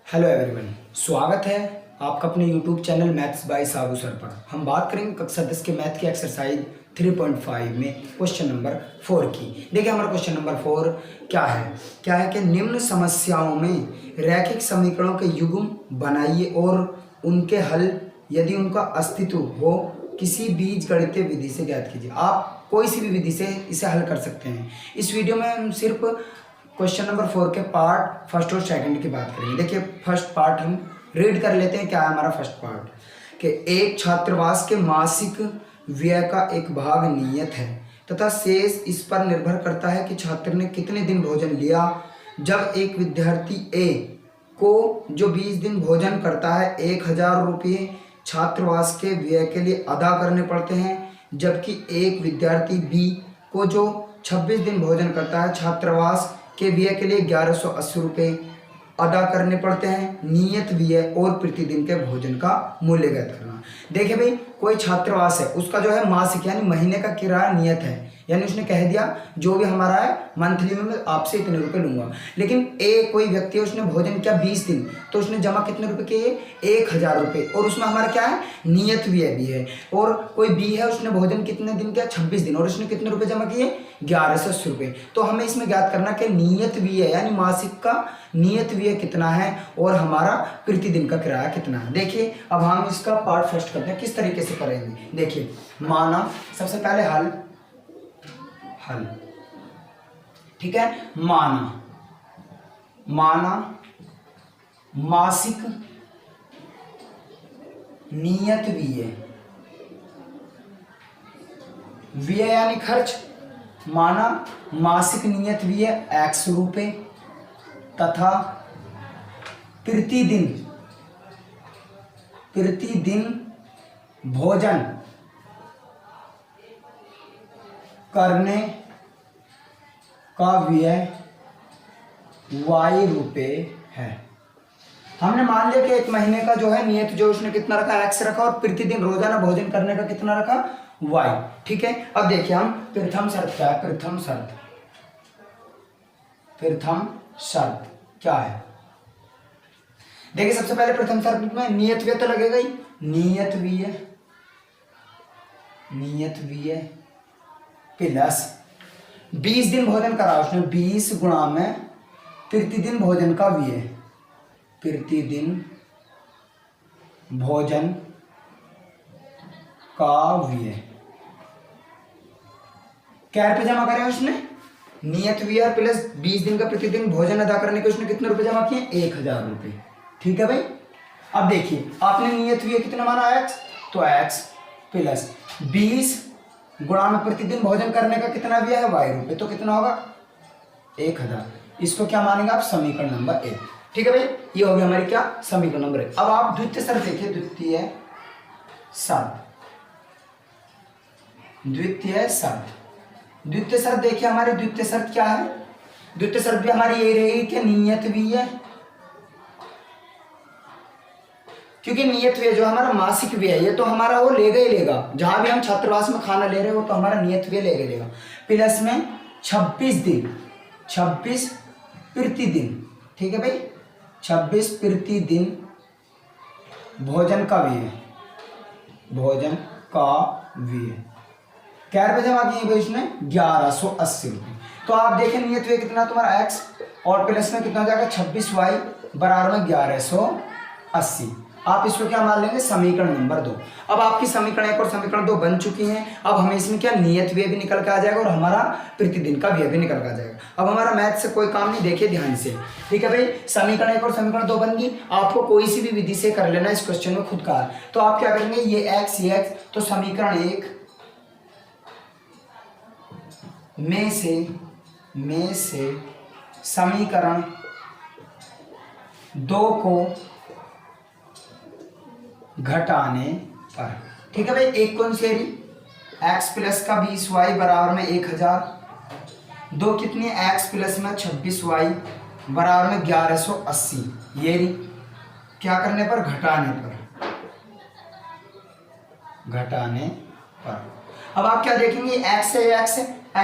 Hello everyone, स्वागत है आपका अपने YouTube channel maths by Sabu sir पर। हम बात करेंगे कक्षा 10 के मैथ की एक्सरसाइज 3.5 में क्वेश्चन नंबर 4 की। देखिए हमारा क्वेश्चन नंबर 4 क्या है कि निम्न समस्याओं में रैखिक समीकरणों के युग्म बनाइए और उनके हल यदि उनका अस्तित्व हो किसी बीजगणितीय विधि से ज्ञात कीजिए। आप कोई सी भी विधि से इसे हल कर सकते हैं। इस वीडियो में हम सिर्फ क्वेश्चन नंबर 4 के पार्ट फर्स्ट और सेकंड की बात करेंगे। देखिए फर्स्ट पार्ट हम रीड कर लेते हैं। क्या है हमारा फर्स्ट पार्ट कि एक छात्रावास के मासिक व्यय का एक भाग नियत है तथा शेष इस पर निर्भर करता है कि छात्र ने कितने दिन भोजन लिया। जब एक विद्यार्थी ए को जो 20 दिन भोजन करता है 1000 रुपये छात्रावास के व्यय के लिए अदा करने पड़ते हैं, जबकि एक विद्यार्थी बी को जो 26 दिन भोजन करता है छात्रावास के व्यय के लिए 1180 रुपये अदा करने पड़ते हैं। नियत व्यय और प्रतिदिन के भोजन का मूल्य ज्ञात करना। देखिए भाई, कोई छात्रावास है, उसका जो है मासिक यानी महीने का किराया नियत है, यानी उसने कह दिया जो भी हमारा है मंथली में मैं आपसे इतने रुपए लूंगा। लेकिन ए कोई व्यक्ति है, उसने भोजन किया 20 दिन, तो उसने जमा कितने रुपए किए 1000 रुपये, और उसमें हमारा क्या है नियत व्यय भी है। और कोई बी है, उसने भोजन कितने दिन किया 26 दिन, और उसने कितने रुपए जमा किए 1180 रुपये। तो हमें इसमें ज्ञात करना कि नियत व्यय यानी मासिक का नियत व्यय कितना है और हमारा प्रतिदिन का किराया कितना है। देखिए अब हम इसका पार्ट फर्स्ट करते हैं, किस तरीके से करेंगे। देखिए माना सबसे पहले हल ठीक है। माना मासिक नियत व्यय यानी खर्च। माना मासिक नियत व्यय x रुपये तथा प्रतिदिन भोजन करने का व्यय y रुपये है। हमने मान लिया कि एक महीने का जो है नियत जो उसने कितना रखा x रखा, और प्रतिदिन रोजाना भोजन करने का कितना रखा y। ठीक है। अब देखिए हम प्रथम शर्त क्या है। प्रथम शर्त क्या है। देखिए सबसे पहले प्रथम शर्त में नियत व्यय तो लगेगा ही। नियत व्यय प्लस 20 दिन भोजन करा उसने, 20 गुणा में प्रतिदिन भोजन का व्यय, प्रतिदिन भोजन का व्यय क्या रुपये जमा करे उसने नियत व्यय प्लस 20 दिन का प्रतिदिन भोजन अदा करने के उसने कितने रुपए जमा किए 1000 रुपये। ठीक है भाई। अब देखिए आपने नियत व्यय कितना माना x, तो x प्लस 20 गुणा में प्रतिदिन भोजन करने का कितना व्यय है y रुपये, तो कितना होगा 1000। इसको क्या मानेंगे आप समीकरण नंबर 1। ठीक है भाई, ये हो गया हमारी क्या समीकरण नंबर 1। अब आप द्वितीय शर्त देखिए। द्वितीय शर्त देखिए हमारी द्वितीय शर्त क्या है। द्वितीय शर्त भी हमारी यही रहेगी कि नियत व्यय, क्योंकि नियत व्यय जो हमारा मासिक व्यय ये तो हमारा वो लेगा ही लेगा। जहां भी हम छात्रावास में खाना ले रहे हो तो हमारा नियत व्यय लेगा प्लस में 26 प्रतिदिन। ठीक है भाई, 26 प्रतिदिन भोजन का व्यय क्या रुपये जमा किए भाई उसने 1180 रुपये। तो आप देखें नियत व्यय कितना तुम्हारा x और प्लस में कितना हो जाएगा 26y बराबर में 1180। आप इसको क्या मान लेंगे समीकरण नंबर 2। अब आपकी समीकरण 1 और समीकरण 2 बन चुकी हैं। अब हमें इसमें क्या नियत व्यय भी निकल के आ जाएगा और हमारा प्रतिदिन का व्यय भी निकल के आ जाएगा। अब हमारा मैथ से कोई काम नहीं, देखिए ध्यान से। ठीक है भाई, समीकरण 1 और समीकरण 2 बन गई। आपको कोई सी भी विधि से कर लेना इस क्वेश्चन में खुद का। तो आप क्या करेंगे ये x, तो समीकरण 1 में से समीकरण 2 को घटाने पर। ठीक है भाई, एक कौन सी x प्लस का 20y बराबर में 1000, 2 कितनी x प्लस में 26y बराबर में 1180। ये क्या करने पर घटाने पर। अब आप क्या देखेंगे x से x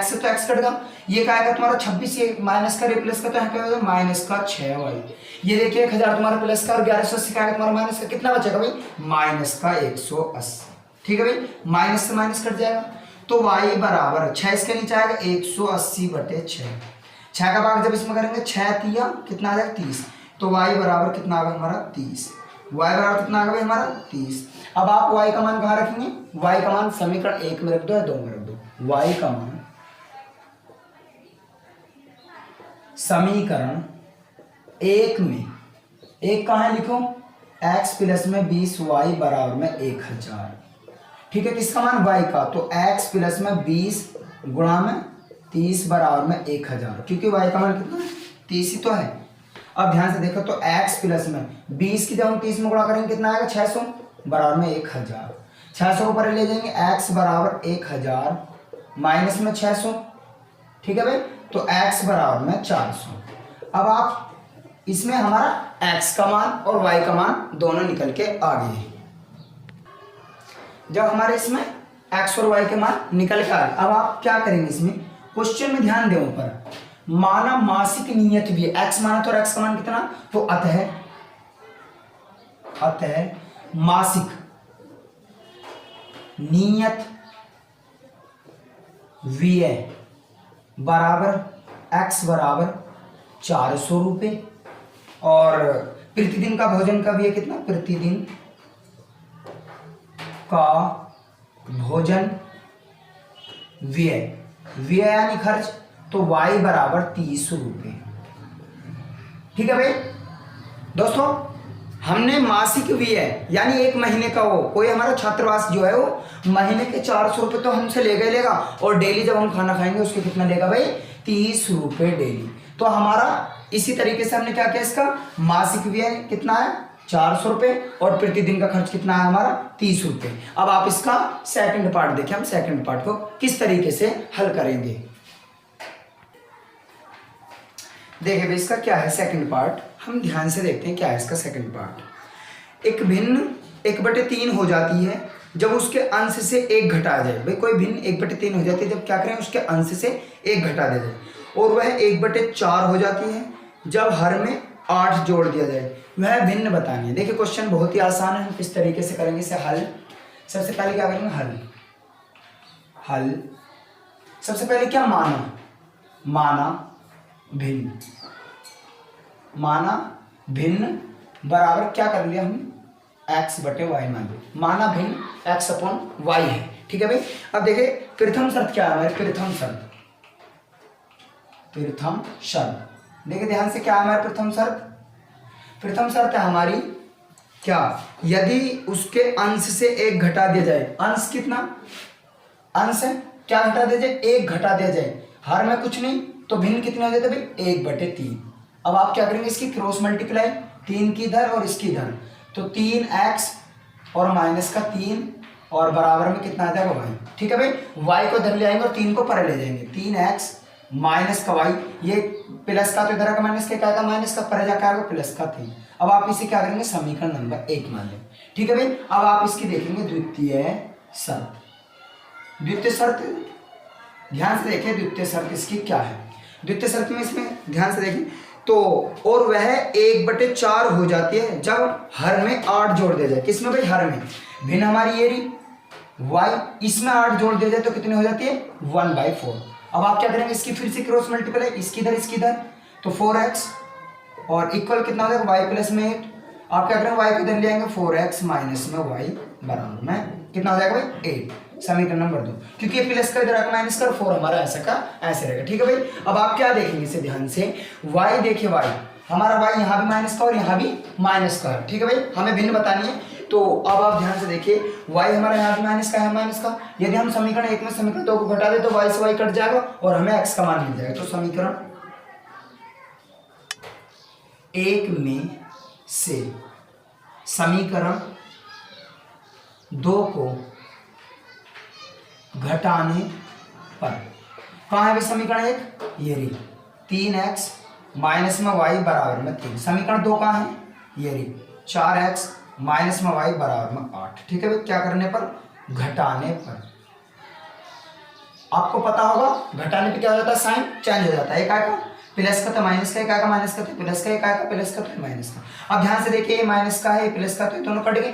से तो x कट गया, ये क्या आएगा तुम्हारा 26, ये माइनस का प्लस का, तो यहाँ क्या होगा माइनस का 6y। ये देखिए 1000 तुम्हारा प्लस का और 1180 का आएगा तुम्हारा माइनस का, कितना बचेगा भाई माइनस का 180। ठीक है भाई, माइनस से माइनस कट जाएगा तो y बराबर 6 इसके नीचे आएगा 180/6। 6 का भाग जब इसमें करेंगे 6 तिया कितना आ जाएगा 30, तो y बराबर कितना आ गया हमारा 30। y बराबर कितना आ गया भाई हमारा 30। अब आप y का मान कहाँ रखेंगे, y का मान समीकरण 1 में रख दो या 2 में रख दो। y का मान समीकरण 1 में, एक कहाँ है लिखो x प्लस में 20y बराबर में 1000। ठीक है, किसका मान y का, तो x प्लस में 20 गुणा में 30 बराबर में 1000, क्योंकि y का मान कितना 30 ही तो है। अब ध्यान से देखो तो x प्लस में 20 की जब हम 30 में गुणा करेंगे कितना आएगा 600 बराबर में 1000। 600 को परे ले जाएंगे, x बराबर 1000 माइनस में 600। ठीक है भाई, तो x बराबर में 400। अब आप इसमें हमारा x का मान और y का मान दोनों निकल के आ गए। जब हमारे इसमें x और y के मान निकल के आ गए, अब आप क्या करेंगे इसमें क्वेश्चन में ध्यान दें ऊपर, माना मासिक नियत भी x माना तो x का मान कितना, तो अतः मासिक नियत व्यय बराबर x बराबर 400 रुपये, और प्रतिदिन का भोजन का व्यय कितना, प्रतिदिन का भोजन व्यय, व्यय यानी खर्च, तो y बराबर 30 रुपये। ठीक है भाई दोस्तों, हमने मासिक व्यय यानी एक महीने का, वो कोई हमारा छात्रावास जो है वो महीने के 400 रुपये तो हमसे लेगा, और डेली जब हम खाना खाएंगे उसके कितना लेगा भाई 30 रुपये डेली। तो हमारा इसी तरीके से हमने क्या किया, इसका मासिक व्यय कितना है 400 रुपये और प्रतिदिन का खर्च कितना है हमारा 30 रुपये। अब आप इसका सेकंड पार्ट देखें, हम सेकंड पार्ट को किस तरीके से हल करेंगे। देखिए भाई इसका क्या है सेकंड पार्ट, हम ध्यान से देखते हैं क्या है इसका सेकंड पार्ट। एक भिन्न 1/3 हो जाती है जब उसके अंश से 1 घटा जाए। भाई कोई भिन्न 1/3 हो जाती है जब क्या करें उसके अंश से 1 घटा दिया जाए, और वह 1/4 हो जाती है जब हर में 8 जोड़ दिया जाए। वह भिन्न बतानी है। देखिए क्वेश्चन बहुत ही आसान है, हम किस तरीके से करेंगे इसे हल। सबसे पहले क्या करेंगे हल। सबसे पहले क्या माना भिन्न बराबर क्या कर लिया हमने x/y मान लो। माना भिन्न x/y है। ठीक है भाई, अब देखिए प्रथम शर्त क्या है हमारी, प्रथम शर्त देखिए ध्यान से क्या है हमारी प्रथम शर्त है हमारी क्या, यदि उसके अंश से 1 घटा दिया जाए। अंश कितना, अंश है क्या घटा दिया जाए 1 घटा दिया जाए, हर में कुछ नहीं, तो भिन्न कितने हो जाते भाई 1/3। अब आप क्या करेंगे इसकी क्रॉस मल्टीप्लाई, 3 की इधर और इसकी इधर, तो 3x और माइनस का 3 और बराबर में कितना आ जाएगा y। ठीक है भाई, y को इधर ले आएंगे और 3 को परे ले जाएंगे, 3x माइनस का y, ये प्लस का तो इधर आएगा माइनस का, क्या आएगा माइनस का, परे जाकर आएगा प्लस का 3। अब आप इसे क्या करेंगे समीकरण नंबर 1 मान लें। ठीक है भाई, अब आप इसकी देखेंगे द्वितीय शर्त ध्यान से देखिए द्वितीय शर्त इसकी क्या है। द्वितीय शर्त में इसमें ध्यान से देखें तो, और वह 1/4 हो जाती है जब हर में 8 जोड़ दिया जाए। किसमें भाई हर में, भिन्न हमारी ये रही y, इसमें 8 जोड़ दिया जाए तो कितनी हो जाती है 1/4। अब आप क्या करेंगे इसकी फिर से क्रॉस मल्टीप्लाई, इसकी इधर, तो 4x और इक्वल कितना हो जाएगा y प्लस में 8। आप क्या करेंगे y को इधर ले आएंगे, 4x माइनस में y बराबर में कितना हो जाएगा भाई 8। समीकरण नंबर 2, क्योंकि ये प्लस का इधर आएगा माइनस का, 4 हमारा ऐसा का ऐसे रहेगा। ठीक है भाई, अब आप क्या देखेंगे इसे ध्यान से, y देखिए y हमारा y यहाँ भी माइनस का और यहाँ भी माइनस का है। ठीक है भाई, हमें भिन्न बतानी है, तो अब आप ध्यान से देखिए y हमारा यहाँ भी माइनस का है, माइनस का, यदि हम समीकरण 1 में समीकरण 2 को घटा दे तो y से y कट जाएगा और हमें x का मान मिल जाएगा। तो समीकरण 1 में से समीकरण 2 को घटाने पर कहाँ है भाई समीकरण 1, ये रही 3x माइनस में y बराबर में 3। समीकरण 2 कहाँ है, ये रही 4x माइनस में y बराबर में 8। ठीक है भाई, क्या करने पर, घटाने पर। आपको पता होगा घटाने पे क्या हो जाता है, साइन चेंज हो जाता है। एक आएगा प्लस का तो माइनस का, एक आएगा माइनस का तो प्लस का, एक आएगा प्लस का तो माइनस का। अब ध्यान से देखिए, ये माइनस का है, ये प्लस का, तो ये दोनों कट गए।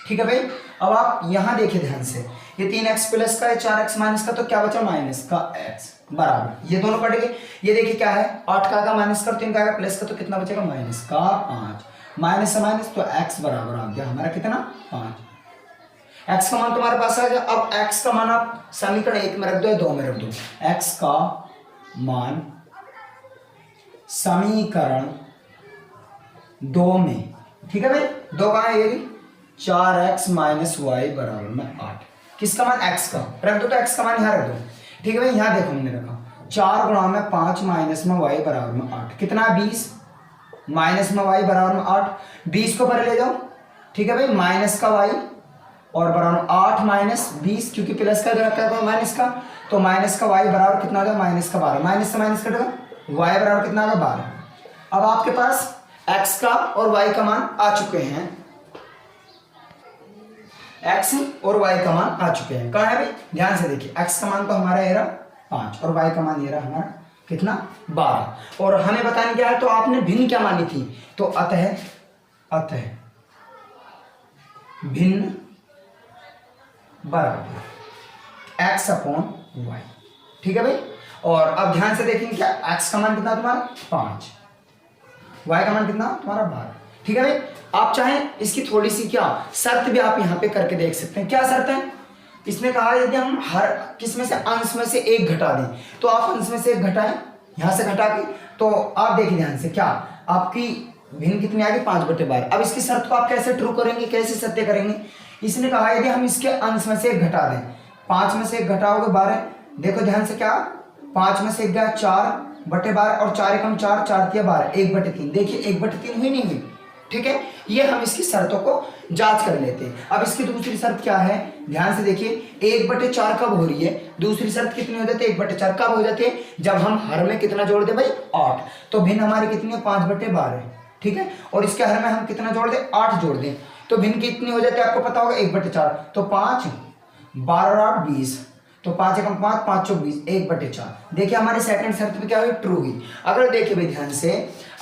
ठीक है भाई। अब आप यहाँ देखिए ध्यान से, ये 3x प्लस का है, 4x माइनस का, तो क्या बचा माइनस का x बराबर, ये दोनों कट गए। ये देखिए क्या है, 8 का आएगा माइनस का, 3 का आएगा प्लस का, तो कितना बचेगा माइनस का 5। माइनस से माइनस तो x बराबर आ गया हमारा कितना 5। x का मान तुम्हारे पास आ गया। अब x का मान आप समीकरण 1 में रख दो या 2 में रख दो। x का मान समीकरण 2 में, ठीक है भाई, 2 कहाँ है, ये 4x माइनस वाई बराबर में 8। किसका मान, x का रख दो, तो x का मान यहाँ रख दो। ठीक है भाई, यहाँ देखो हमने रखा 4 गुणा में 5 माइनस में y बराबर में 8, कितना 20 माइनस में y बराबर में 8, 20 को परे ले जाओ। ठीक है भाई, माइनस का y और बराबर 8 माइनस 20, क्योंकि प्लस का रखा है माइनस का, तो माइनस का y बराबर कितना हो गया माइनस का 12, माइनस से माइनस कटेगा, y बराबर कितना होगा 12। अब आपके पास x का और y का मान आ चुके हैं, x और y का मान आ चुके हैं। कहाँ है भाई, ध्यान से देखिए, x का मान तो हमारा ये रहा 5 और y का मान ये रहा हमारा कितना 12, और हमें बताने क्या है, तो आपने भिन्न क्या मानी थी, तो अतः भिन्न बराबर x अपॉन y। ठीक है भाई। और अब ध्यान से देखेंगे क्या, x का मान कितना तुम्हारा 5, y का मान कितना तुम्हारा 12। ठीक है भाई। आप चाहें इसकी थोड़ी सी क्या शर्त भी आप यहाँ पे करके देख सकते हैं। क्या शर्त है, इसने कहा यदि हम हर किस में से अंश में से एक घटा दें, तो आप अंश में से एक घटाएं, यहाँ से घटा के, तो आप देखिए ध्यान से, क्या आपकी भिन्न कितनी आ गई 5/12। अब इसकी शर्त को आप कैसे ट्रू करेंगे, कैसे सत्य करेंगे। इसने कहा यदि हम इसके अंश में से एक घटा दें, 5 में से एक घटाओगे 12, देखो ध्यान से, क्या 5 में से एक गया 4/12 और 4 एकम 4, 4 तिया 12, 1/3। देखिए 1/3 हुई नहीं हुई। ठीक है, ये हम इसकी शर्तों को जांच कर लेते हैं। अब इसकी दूसरी शर्त क्या है, ध्यान से देखिए, 1/4 कब हो रही है, दूसरी शर्त कितनी हो जाती है 1/4 कब हो जाती है, जब हम हर में कितना जोड़ दे भाई 8, तो भिन्न हमारी कितनी है 5/12। ठीक है, और इसके हर में हम कितना जोड़ दें 8 जोड़ दें, तो भिन्न कितनी हो जाती है आपको पता होगा 1/4, तो 5 12 और 8 20, तो 5 एकम 5, 5 चौक 20, 1/4। देखिए हमारी सेकंड शर्त भी क्या हुई, ट्रू हुई। अगर देखिए भाई ध्यान से,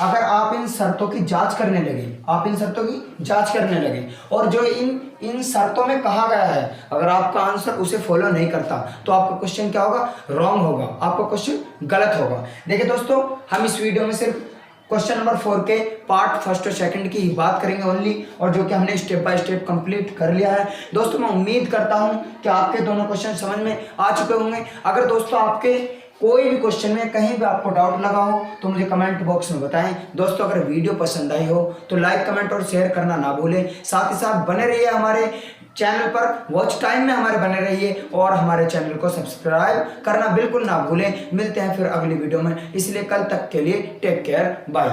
अगर आप इन शर्तों की जांच करने लगे, आप इन शर्तों की जांच करने लगे और जो इन शर्तों में कहा गया है, अगर आपका आंसर उसे फॉलो नहीं करता, तो आपका क्वेश्चन क्या होगा, रॉन्ग होगा, आपका क्वेश्चन गलत होगा। देखिए दोस्तों, हम इस वीडियो में सिर्फ क्वेश्चन नंबर 4 के पार्ट फर्स्ट और सेकंड की ही बात करेंगे ओनली, और जो कि हमने स्टेप बाय स्टेप कंप्लीट कर लिया है। दोस्तों मैं उम्मीद करता हूं कि आपके दोनों क्वेश्चन समझ में आ चुके होंगे। अगर दोस्तों आपके कोई भी क्वेश्चन में कहीं भी आपको डाउट लगा हो तो मुझे कमेंट बॉक्स में बताएं। दोस्तों अगर वीडियो पसंद आई हो तो लाइक कमेंट और शेयर करना ना भूलें। साथ ही साथ बने रहिए हमारे चैनल पर, वॉच टाइम में हमारे बने रहिए, और हमारे चैनल को सब्सक्राइब करना बिल्कुल ना भूलें। मिलते हैं फिर अगली वीडियो में, इसलिए कल तक के लिए टेक केयर, बाय।